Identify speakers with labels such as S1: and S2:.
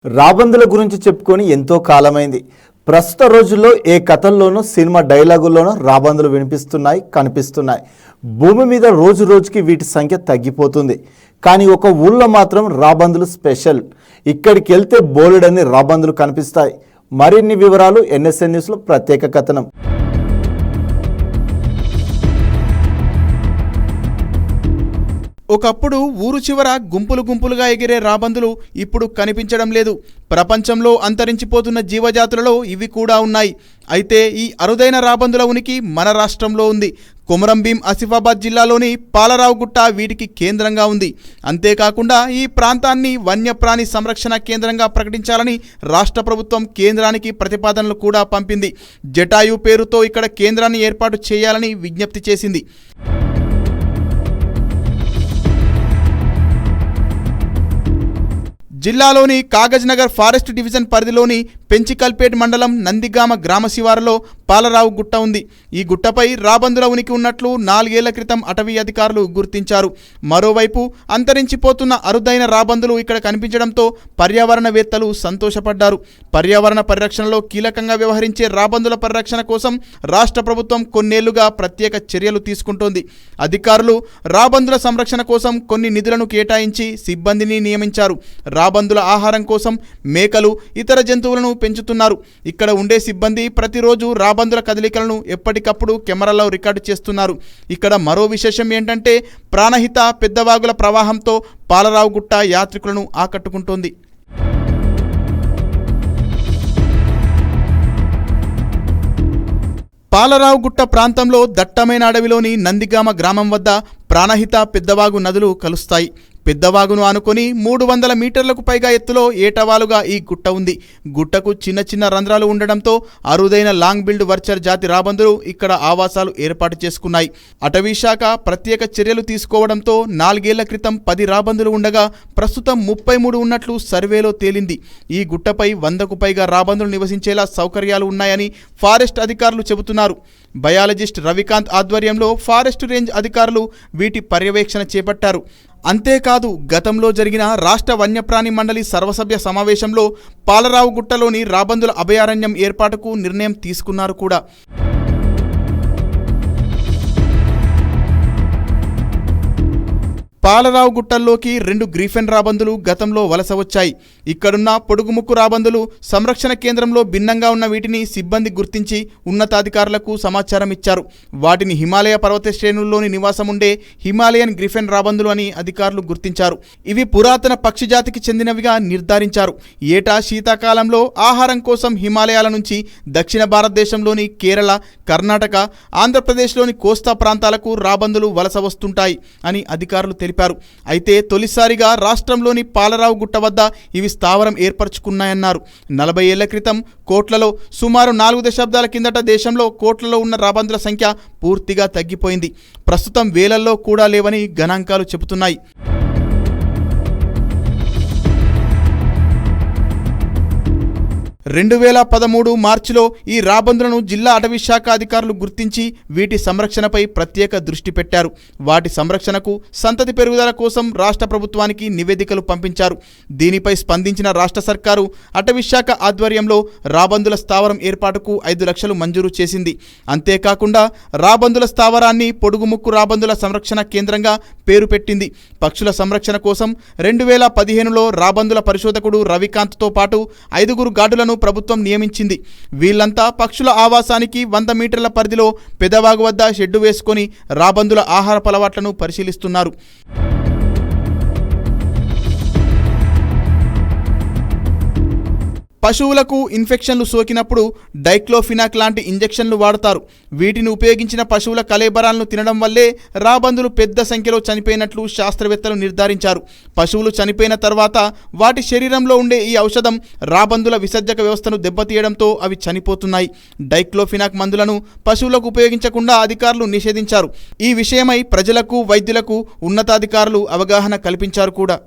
S1: రాబందుల గురించి చెప్పుకొని ఎంతో కాలమైంది. ప్రస్తుత రోజుల్లో ఏ కథల్లోనూ సినిమా డైలాగుల్లోనూ రాబందులు వినిపిస్తున్నాయి, కనిపిస్తున్నాయి. భూమి మీద రోజు రోజుకి వీటి సంఖ్య తగ్గిపోతుంది. కానీ ఒక ఊళ్ళో మాత్రం రాబందులు స్పెషల్. ఇక్కడికి వెళ్తే బోలెడన్ని రాబందులు కనిపిస్తాయి. మరిన్ని వివరాలు ఎన్ఎస్ఎన్ న్యూస్లో ప్రత్యేక కథనం.
S2: ఒకప్పుడు ఊరు చివర గుంపులు గుంపులుగా ఎగిరే రాబందులు ఇప్పుడు కనిపించడం లేదు. ప్రపంచంలో అంతరించిపోతున్న జీవజాతులలో ఇవి కూడా ఉన్నాయి. అయితే ఈ అరుదైన రాబందుల ఉనికి మన రాష్ట్రంలో ఉంది. కొమరంభీం ఆసిఫాబాద్ జిల్లాలోని పాలరావుగుట్ట వీటికి కేంద్రంగా ఉంది. అంతేకాకుండా ఈ ప్రాంతాన్ని వన్యప్రాణి సంరక్షణ కేంద్రంగా ప్రకటించాలని రాష్ట్ర ప్రభుత్వం కేంద్రానికి ప్రతిపాదనలు కూడా పంపింది. జటాయు పేరుతో ఇక్కడ కేంద్రాన్ని ఏర్పాటు చేయాలని విజ్ఞప్తి చేసింది. జిల్లాలోని కాగజ్నగర్ ఫారెస్ట్ డివిజన్ పరిధిలోని పెంచికల్పేట్ మండలం నందిగామ గ్రామ శివారులో పాలరావు గుట్ట ఉంది. ఈ గుట్టపై రాబందుల ఉనికి ఉన్నట్లు 4 ఏళ్ల క్రితం అటవీ అధికారులు గుర్తించారు. మరోవైపు అంతరించిపోతున్న అరుదైన రాబందులు ఇక్కడ కనిపించడంతో పర్యావరణవేత్తలు సంతోషపడ్డారు. పర్యావరణ పరిరక్షణలో కీలకంగా వ్యవహరించే రాబందుల పరిరక్షణ కోసం రాష్ట్ర ప్రభుత్వం కొన్నేళ్లుగా ప్రత్యేక చర్యలు తీసుకుంటోంది. అధికారులు రాబందుల సంరక్షణ కోసం కొన్ని నిధులను కేటాయించి సిబ్బందిని నియమించారు. రాబందుల ఆహారం కోసం మేకలు, ఇతర జంతువులను పెంచుతున్నారు. ఇక్కడ ఉండే సిబ్బంది ప్రతిరోజు రాబందుల కదలికలను ఎప్పటికప్పుడు కెమెరాలో రికార్డు చేస్తున్నారు. ఇక్కడ మరో విశేషం ఏంటంటే ప్రాణహిత పెద్దవాగుల ప్రవాహంతో పాలరావుగుట్ట యాత్రికులను ఆకట్టుకుంటోంది. పాలరావుగుట్ట ప్రాంతంలో దట్టమైన అడవిలోని నందిగామ గ్రామం వద్ద ప్రాణహిత పెద్దవాగు నదులు కలుస్తాయి. పెద్దవాగును ఆనుకొని 300 మీటర్లకు పైగా ఎత్తులో ఏటవాలుగా ఈ గుట్ట ఉంది. గుట్టకు చిన్న చిన్న రంధ్రాలు ఉండడంతో అరుదైన లాంగ్ బిల్డ్ వర్చర్ జాతి రాబందులు ఇక్కడ ఆవాసాలు ఏర్పాటు చేసుకున్నాయి. అటవీ శాఖ ప్రత్యేక చర్యలు తీసుకోవడంతో 4 ఏళ్ల క్రితం 10 రాబందులు ఉండగా ప్రస్తుతం 33 ఉన్నట్లు సర్వేలో తేలింది. ఈ గుట్టపై 100కు పైగా రాబందులు నివసించేలా సౌకర్యాలు ఉన్నాయని ఫారెస్ట్ అధికారులు చెబుతున్నారు. బయాలజిస్ట్ రవికాంత్ ఆధ్వర్యంలో ఫారెస్ట్ రేంజ్ అధికారులు వీటి పర్యవేక్షణ చేపట్టారు. అంతేకాదు గతంలో జరిగిన రాష్ట్ర వన్యప్రాణి మండలి సర్వసభ్య సమావేశంలో పాలరావుగుట్టలోని రాబందుల అభయారణ్యం ఏర్పాటుకు నిర్ణయం తీసుకున్నారు కూడా. పాలరావుగుట్టల్లోకి 2 గ్రీఫెన్ రాబందులు గతంలో వలస వచ్చాయి. ఇక్కడున్న పొడుగుముక్కు రాబందులు సంరక్షణ కేంద్రంలో భిన్నంగా ఉన్న వీటిని సిబ్బంది గుర్తించి ఉన్నతాధికారులకు సమాచారం ఇచ్చారు. వాటిని హిమాలయ పర్వత శ్రేణుల్లోని నివాసం ఉండే హిమాలయన్ గ్రీఫెన్ రాబందులు అని అధికారులు గుర్తించారు. ఇవి పురాతన పక్షి జాతికి చెందినవిగా నిర్ధారించారు. ఏటా శీతాకాలంలో ఆహారం కోసం హిమాలయాల నుంచి దక్షిణ భారతదేశంలోని కేరళ, కర్ణాటక, ఆంధ్రప్రదేశ్లోని కోస్తా ప్రాంతాలకు రాబందులు వలస వస్తుంటాయి అని అధికారులు తెలిపారు. అయితే తొలిసారిగా రాష్ట్రంలోని పాలరావుగుట్ట వద్ద ఇవి స్థావరం ఏర్పరచుకున్నాయన్నారు. 40 ఏళ్ల క్రితం కోట్లలో, సుమారు 4 దశాబ్దాల కిందట దేశంలో కోట్లలో ఉన్న రాబందుల సంఖ్య పూర్తిగా తగ్గిపోయింది. ప్రస్తుతం వేలల్లో కూడా లేవని గణాంకాలు చెబుతున్నాయి. 2013 మార్చిలో ఈ రాబందులను జిల్లా అటవీ శాఖ అధికారులు గుర్తించి వీటి సంరక్షణపై ప్రత్యేక దృష్టి పెట్టారు. వాటి సంరక్షణకు, సంతతి పెరుగుదల కోసం రాష్ట్ర ప్రభుత్వానికి నివేదికలు పంపించారు. దీనిపై స్పందించిన రాష్ట్ర సర్కారు అటవీ శాఖ ఆధ్వర్యంలో రాబందుల స్థావరం ఏర్పాటుకు 5 లక్షలు మంజూరు చేసింది. అంతేకాకుండా రాబందుల స్థావరాన్ని పొడుగుముక్కు రాబందుల సంరక్షణ కేంద్రంగా పేరు పెట్టింది. పక్షుల సంరక్షణ కోసం 2015లో రాబందుల పరిశోధకుడు రవికాంత్తో పాటు 5 గార్డులను ప్రభుత్వం నియమించింది. వీళ్లంతా పక్షుల ఆవాసానికి 100 మీటర్ల పరిధిలో పెదవాగు వద్ద షెడ్డు వేసుకొని రాబందుల ఆహారపు అలవాట్లను పరిశీలిస్తున్నారు. పశువులకు ఇన్ఫెక్షన్లు సోకినప్పుడు డైక్లోఫినాక్ లాంటి ఇంజెక్షన్లు వాడతారు. వీటిని ఉపయోగించిన పశువుల కళేబరాలను తినడం వల్లే రాబందులు పెద్ద సంఖ్యలో చనిపోయినట్లు శాస్త్రవేత్తలు నిర్ధారించారు. పశువులు చనిపోయిన తర్వాత వాటి శరీరంలో ఉండే ఈ ఔషధం రాబందుల విసర్జక వ్యవస్థను దెబ్బతీయడంతో అవి చనిపోతున్నాయి. డైక్లోఫినాక్ మందులను పశువులకు ఉపయోగించకుండా అధికారులు నిషేధించారు. ఈ విషయమై ప్రజలకు, వైద్యులకు ఉన్నతాధికారులు అవగాహన కల్పించారు కూడా.